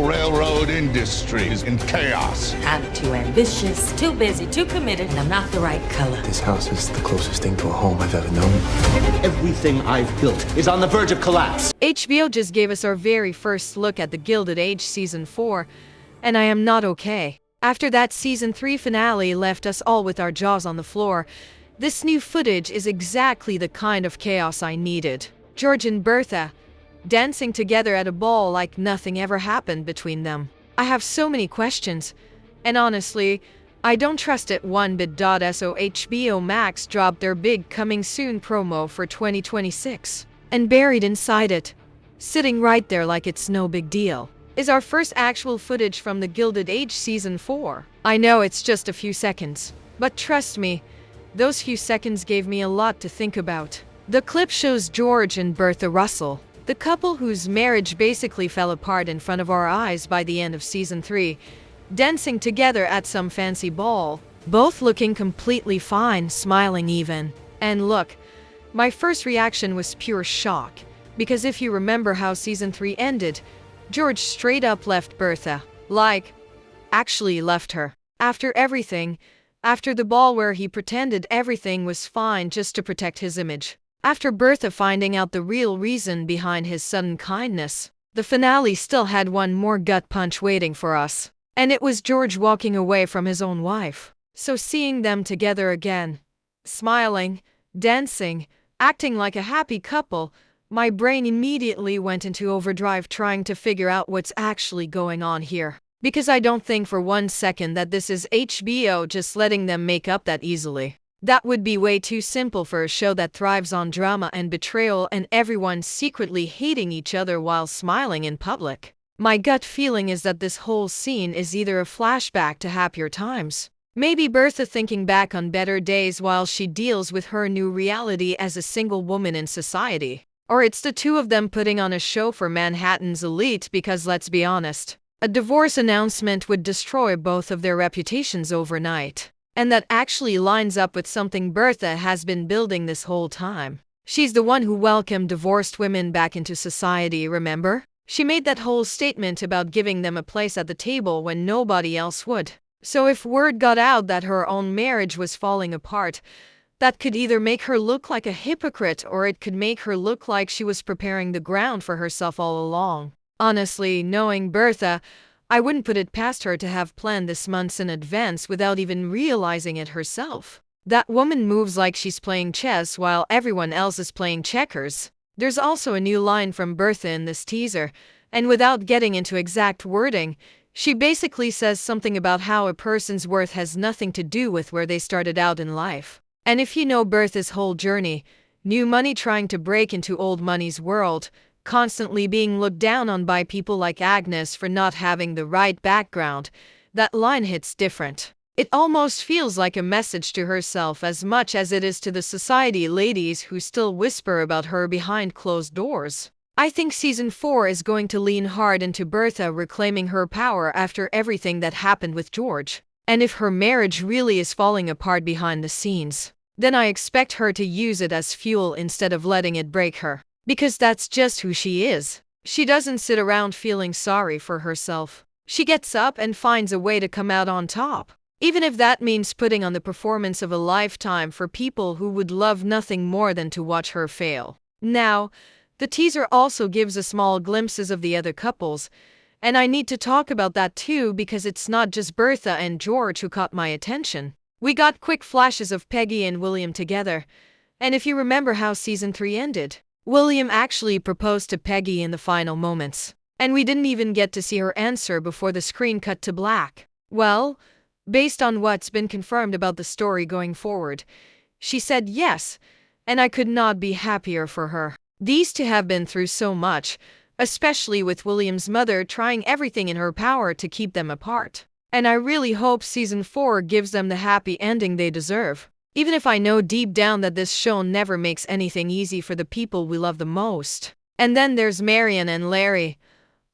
railroad industry is in chaos. I'm too ambitious, too busy, too committed, and I'm not the right color. This house is the closest thing to a home I've ever known. Everything I've built is on the verge of collapse. HBO just gave us our very first look at the Gilded Age Season 4, and I am not okay. After that Season 3 finale left us all with our jaws on the floor, this new footage is exactly the kind of chaos I needed. George and Bertha, dancing together at a ball like nothing ever happened between them. I have so many questions, and honestly, I don't trust it one bit. So HBO Max dropped their big coming soon promo for 2026, and buried inside it, sitting right there like it's no big deal, is our first actual footage from the Gilded Age Season 4. I know it's just a few seconds, but trust me, those few seconds gave me a lot to think about. The clip shows George and Bertha Russell, the couple whose marriage basically fell apart in front of our eyes by the end of Season 3, dancing together at some fancy ball, both looking completely fine, smiling even. And look, my first reaction was pure shock, because if you remember how Season 3 ended, George straight up left Bertha. Actually left her. After everything, after the ball where he pretended everything was fine just to protect his image. After Bertha finding out the real reason behind his sudden kindness, the finale still had one more gut punch waiting for us. And it was George walking away from his own wife. So seeing them together again, smiling, dancing, acting like a happy couple, my brain immediately went into overdrive trying to figure out what's actually going on here. Because I don't think for one second that this is HBO just letting them make up that easily. That would be way too simple for a show that thrives on drama and betrayal and everyone secretly hating each other while smiling in public. My gut feeling is that this whole scene is either a flashback to happier times, maybe Bertha thinking back on better days while she deals with her new reality as a single woman in society, or it's the two of them putting on a show for Manhattan's elite because let's be honest, a divorce announcement would destroy both of their reputations overnight. And that actually lines up with something Bertha has been building this whole time. She's the one who welcomed divorced women back into society, remember? She made that whole statement about giving them a place at the table when nobody else would. So if word got out that her own marriage was falling apart, that could either make her look like a hypocrite or it could make her look like she was preparing the ground for herself all along. Honestly, knowing Bertha, I wouldn't put it past her to have planned this months in advance without even realizing it herself. That woman moves like she's playing chess while everyone else is playing checkers. There's also a new line from Bertha in this teaser, and without getting into exact wording, she basically says something about how a person's worth has nothing to do with where they started out in life. And if you know Bertha's whole journey, new money trying to break into old money's world, constantly being looked down on by people like Agnes for not having the right background, that line hits different. It almost feels like a message to herself as much as it is to the society ladies who still whisper about her behind closed doors. I think Season 4 is going to lean hard into Bertha reclaiming her power after everything that happened with George. And if her marriage really is falling apart behind the scenes, then I expect her to use it as fuel instead of letting it break her. Because that's just who she is. She doesn't sit around feeling sorry for herself. She gets up and finds a way to come out on top. Even if that means putting on the performance of a lifetime for people who would love nothing more than to watch her fail. Now, the teaser also gives us small glimpses of the other couples, and I need to talk about that too because it's not just Bertha and George who caught my attention. We got quick flashes of Peggy and William together, and if you remember how Season 3 ended, William actually proposed to Peggy in the final moments, and we didn't even get to see her answer before the screen cut to black. Well, based on what's been confirmed about the story going forward, she said yes, and I could not be happier for her. These two have been through so much, especially with William's mother trying everything in her power to keep them apart. And I really hope Season 4 gives them the happy ending they deserve. Even if I know deep down that this show never makes anything easy for the people we love the most. And then there's Marian and Larry,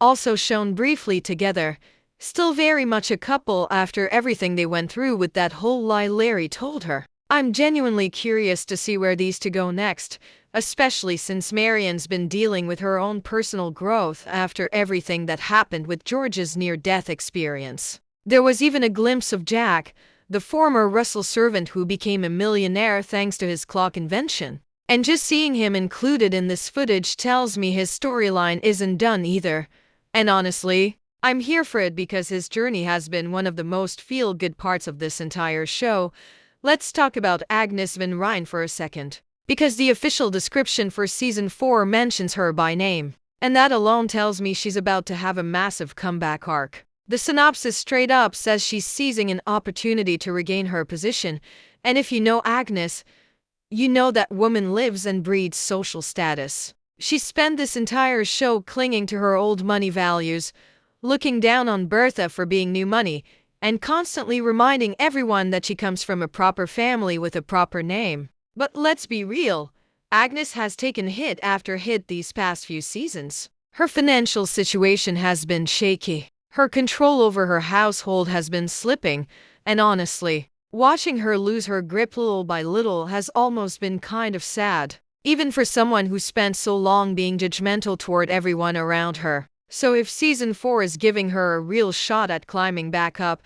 also shown briefly together, still very much a couple after everything they went through with that whole lie Larry told her. I'm genuinely curious to see where these two go next, especially since Marian's been dealing with her own personal growth after everything that happened with George's near-death experience. There was even a glimpse of Jack, the former Russell servant who became a millionaire thanks to his clock invention. And just seeing him included in this footage tells me his storyline isn't done either. And honestly, I'm here for it because his journey has been one of the most feel-good parts of this entire show. Let's talk about Agnes Van Ryn for a second, because the official description for Season 4 mentions her by name, and that alone tells me she's about to have a massive comeback arc. The synopsis straight up says she's seizing an opportunity to regain her position, and if you know Agnes, you know that woman lives and breeds social status. She spent this entire show clinging to her old money values, looking down on Bertha for being new money, and constantly reminding everyone that she comes from a proper family with a proper name. But let's be real, Agnes has taken hit after hit these past few seasons. Her financial situation has been shaky. Her control over her household has been slipping, and honestly, watching her lose her grip little by little has almost been kind of sad, even for someone who spent so long being judgmental toward everyone around her. So if Season 4 is giving her a real shot at climbing back up,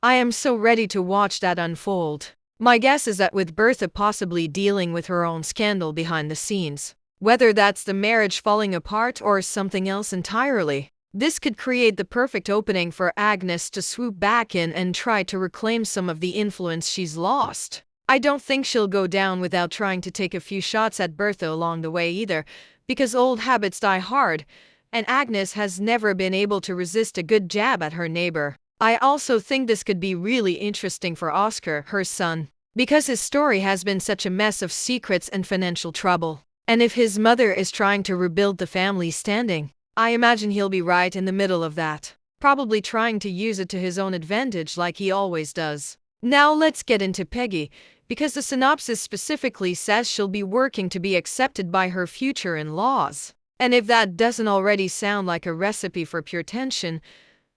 I am so ready to watch that unfold. My guess is that with Bertha possibly dealing with her own scandal behind the scenes, whether that's the marriage falling apart or something else entirely, this could create the perfect opening for Agnes to swoop back in and try to reclaim some of the influence she's lost. I don't think she'll go down without trying to take a few shots at Bertha along the way either, because old habits die hard, and Agnes has never been able to resist a good jab at her neighbor. I also think this could be really interesting for Oscar, her son, because his story has been such a mess of secrets and financial trouble. And if his mother is trying to rebuild the family standing, I imagine he'll be right in the middle of that, probably trying to use it to his own advantage like he always does. Now let's get into Peggy, because the synopsis specifically says she'll be working to be accepted by her future in-laws. And if that doesn't already sound like a recipe for pure tension,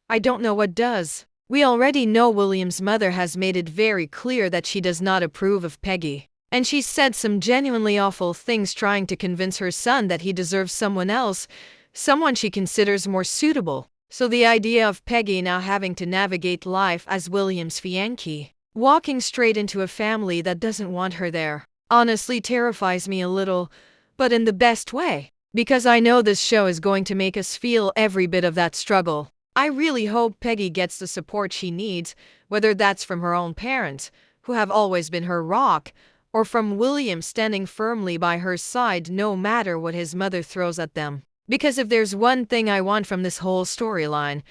I don't know what does. We already know William's mother has made it very clear that she does not approve of Peggy, and she's said some genuinely awful things trying to convince her son that he deserves someone else, someone she considers more suitable. So the idea of Peggy now having to navigate life as William's fiancée, walking straight into a family that doesn't want her there, honestly terrifies me a little, but in the best way, because I know this show is going to make us feel every bit of that struggle. I really hope Peggy gets the support she needs, whether that's from her own parents, who have always been her rock, or from William standing firmly by her side no matter what his mother throws at them. Because if there's one thing I want from this whole storyline,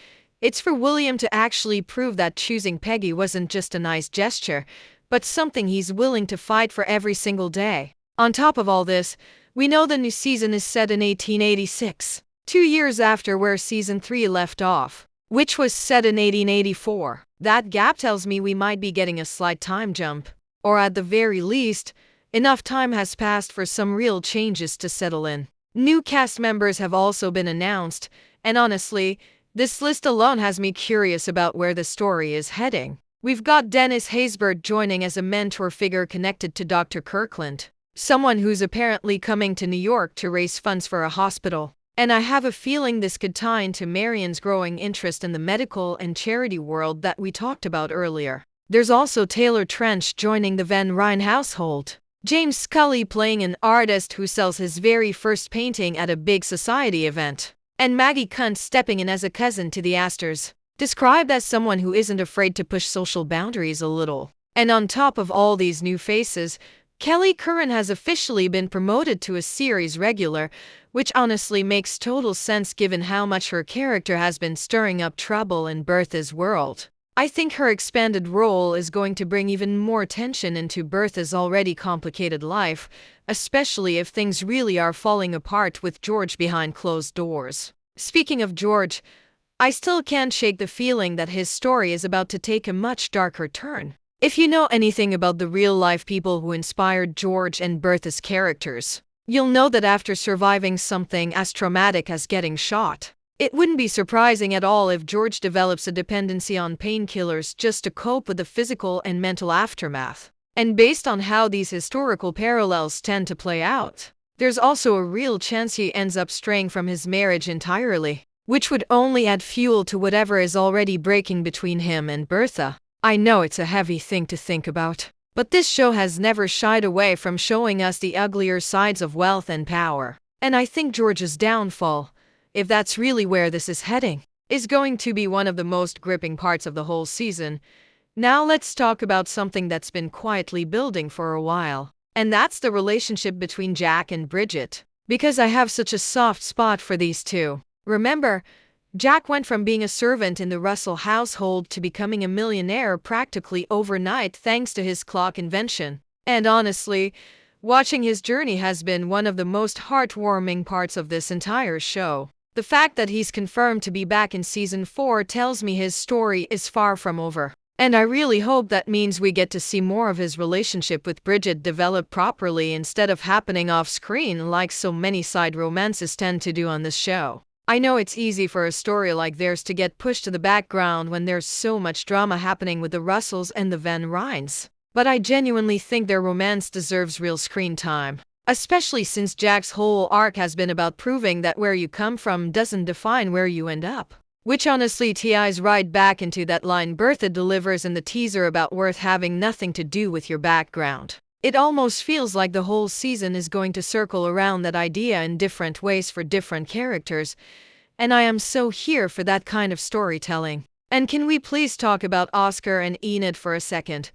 it's for William to actually prove that choosing Peggy wasn't just a nice gesture, but something he's willing to fight for every single day. On top of all this, we know the new season is set in 1886, 2 years after where Season 3 left off, which was set in 1884. That gap tells me we might be getting a slight time jump, or at the very least, enough time has passed for some real changes to settle in. New cast members have also been announced, and honestly, this list alone has me curious about where the story is heading. We've got Dennis Haysbert joining as a mentor figure connected to Dr. Kirkland, someone who's apparently coming to New York to raise funds for a hospital. And I have a feeling this could tie into Marian's growing interest in the medical and charity world that we talked about earlier. There's also Taylor Trench joining the Van Ryn household, James Scully playing an artist who sells his very first painting at a big society event, and Maggie Kunt stepping in as a cousin to the Astors, described as someone who isn't afraid to push social boundaries a little. And on top of all these new faces, Kelly Curran has officially been promoted to a series regular, which honestly makes total sense given how much her character has been stirring up trouble in Bertha's world. I think her expanded role is going to bring even more tension into Bertha's already complicated life, especially if things really are falling apart with George behind closed doors. Speaking of George, I still can't shake the feeling that his story is about to take a much darker turn. If you know anything about the real-life people who inspired George and Bertha's characters, you'll know that after surviving something as traumatic as getting shot, it wouldn't be surprising at all if George develops a dependency on painkillers just to cope with the physical and mental aftermath. And based on how these historical parallels tend to play out, there's also a real chance he ends up straying from his marriage entirely, which would only add fuel to whatever is already breaking between him and Bertha. I know it's a heavy thing to think about, but this show has never shied away from showing us the uglier sides of wealth and power. And I think George's downfall, if that's really where this is heading, is going to be one of the most gripping parts of the whole season. Now let's talk about something that's been quietly building for a while, and that's the relationship between Jack and Bridget. Because I have such a soft spot for these two. Remember, Jack went from being a servant in the Russell household to becoming a millionaire practically overnight thanks to his clock invention. And honestly, watching his journey has been one of the most heartwarming parts of this entire show. The fact that he's confirmed to be back in season 4 tells me his story is far from over. And I really hope that means we get to see more of his relationship with Bridget develop properly instead of happening off screen like so many side romances tend to do on this show. I know it's easy for a story like theirs to get pushed to the background when there's so much drama happening with the Russells and the Van Ryns, but I genuinely think their romance deserves real screen time, especially since Jack's whole arc has been about proving that where you come from doesn't define where you end up. Which honestly ties right back into that line Bertha delivers in the teaser about worth having nothing to do with your background. It almost feels like the whole season is going to circle around that idea in different ways for different characters, and I am so here for that kind of storytelling. And can we please talk about Oscar and Enid for a second?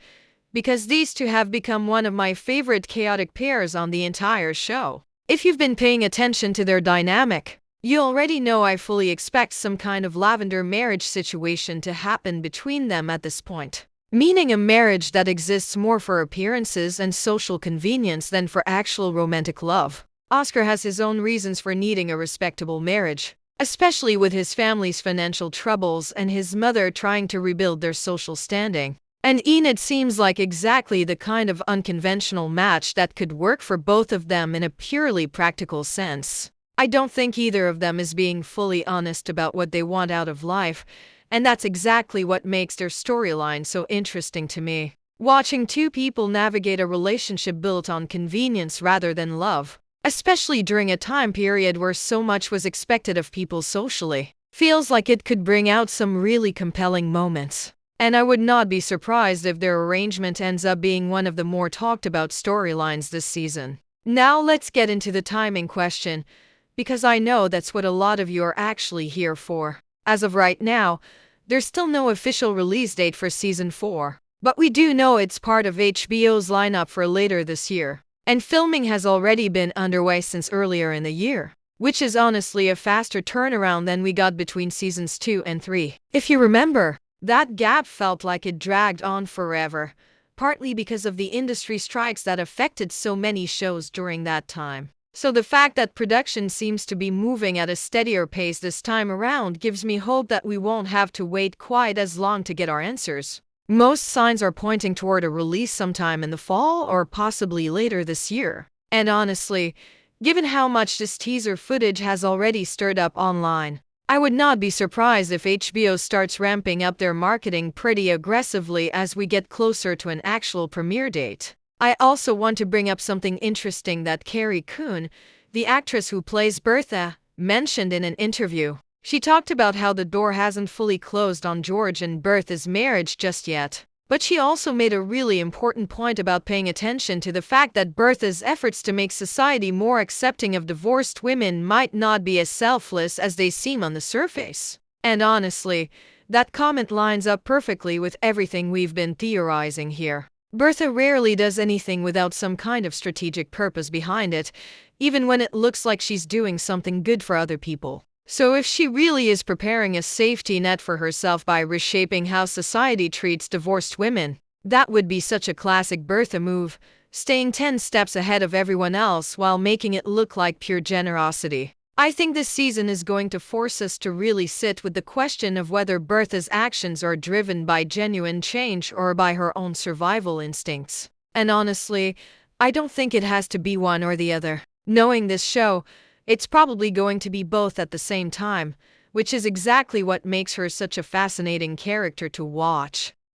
Because these two have become one of my favorite chaotic pairs on the entire show. If you've been paying attention to their dynamic, you already know I fully expect some kind of lavender marriage situation to happen between them at this point. Meaning a marriage that exists more for appearances and social convenience than for actual romantic love. Oscar has his own reasons for needing a respectable marriage, especially with his family's financial troubles and his mother trying to rebuild their social standing. And Enid seems like exactly the kind of unconventional match that could work for both of them in a purely practical sense. I don't think either of them is being fully honest about what they want out of life, and that's exactly what makes their storyline so interesting to me. Watching two people navigate a relationship built on convenience rather than love, especially during a time period where so much was expected of people socially, feels like it could bring out some really compelling moments. And I would not be surprised if their arrangement ends up being one of the more talked about storylines this season. Now let's get into the timing question, because I know that's what a lot of you are actually here for. As of right now, there's still no official release date for season 4, but we do know it's part of HBO's lineup for later this year, and filming has already been underway since earlier in the year, which is honestly a faster turnaround than we got between seasons 2 and 3. If you remember, that gap felt like it dragged on forever, partly because of the industry strikes that affected so many shows during that time. So the fact that production seems to be moving at a steadier pace this time around gives me hope that we won't have to wait quite as long to get our answers. Most signs are pointing toward a release sometime in the fall or possibly later this year. And honestly, given how much this teaser footage has already stirred up online, I would not be surprised if HBO starts ramping up their marketing pretty aggressively as we get closer to an actual premiere date. I also want to bring up something interesting that Carrie Coon, the actress who plays Bertha, mentioned in an interview. She talked about how the door hasn't fully closed on George and Bertha's marriage just yet. But she also made a really important point about paying attention to the fact that Bertha's efforts to make society more accepting of divorced women might not be as selfless as they seem on the surface. And honestly, that comment lines up perfectly with everything we've been theorizing here. Bertha rarely does anything without some kind of strategic purpose behind it, even when it looks like she's doing something good for other people. So if she really is preparing a safety net for herself by reshaping how society treats divorced women, that would be such a classic Bertha move, staying 10 steps ahead of everyone else while making it look like pure generosity. I think this season is going to force us to really sit with the question of whether Bertha's actions are driven by genuine change or by her own survival instincts. And honestly, I don't think it has to be one or the other. Knowing this show, it's probably going to be both at the same time, which is exactly what makes her such a fascinating character to watch.